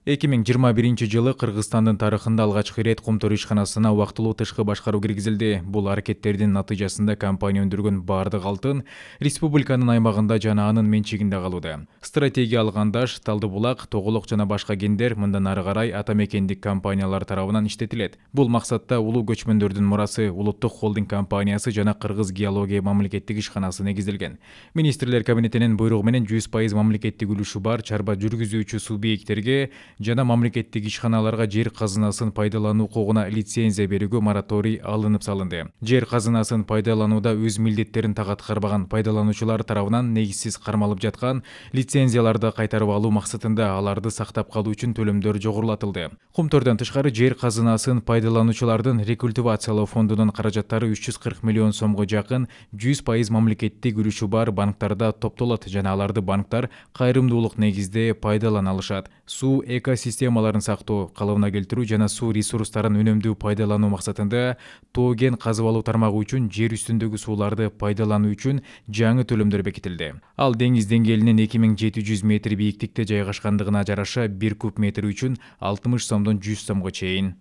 2021 жылы Кыргызстандын тарыхында алгачкы ирет Кумтөр ишканасына убактылуу тышкы башкаруу киргизилди. Бул аракеттердин натыйжасында компания өндүргөн бардык алтын республиканын аймагында жана анын менчигинде калууда. Стратегиялык андаш Талдыбулак, Тоголок жана башка кендер мындан ары карай ата мекендик компаниялар тарабынан иштетилет. Бул максатта улуу көчмөндөрдүн мурасы улуттук холдинг компаниясы жана Кыргыз геология мамлекеттик ишканасы негизделген. Министрлер кабинетинин буйругу менен 100% мамлекеттик үлүшү бар чарба жүргүзүүчү субъекттерге жана мамлекеттик ишканаларга жер казынасын пайдалануу укугуна лицензия берүүгө мораторий алынып салынды. Жер казынасын пайдаланууда өз милдеттерин так аткарбаган пайдалануучулар тарабынан негизсиз кармалып жаткан лицензияларды кайтарып алуу максатында аларды сактап калуу үчүн төлөмдөр жогорулатылды. Кумтөрдөн тышкары жер казынасын пайдалануучулардын рекультивациялоо фондунун каражаттары 340 миллион сомго жакын 100% мамлекеттик үлүшү бар банктарда топтолот жана аларды банктар кайрымдуулук негизде пайдалана алышат. Суу экосистемаларын сактоо, калыбына келтирүү жана суу ресурстарын үнөмдүү пайдалануу максатында тоо кен казып алуу тармагы үчүн жер үстүндөгү сууларды пайдалануу үчүн жаңы төлөмдөр бекитилди. Ал деңиз деңгээлинин 2700 метр бийиктикте жайгашкандыгына жараша 1 куб метр үчүн 60 сомдон 100 сомго чейин.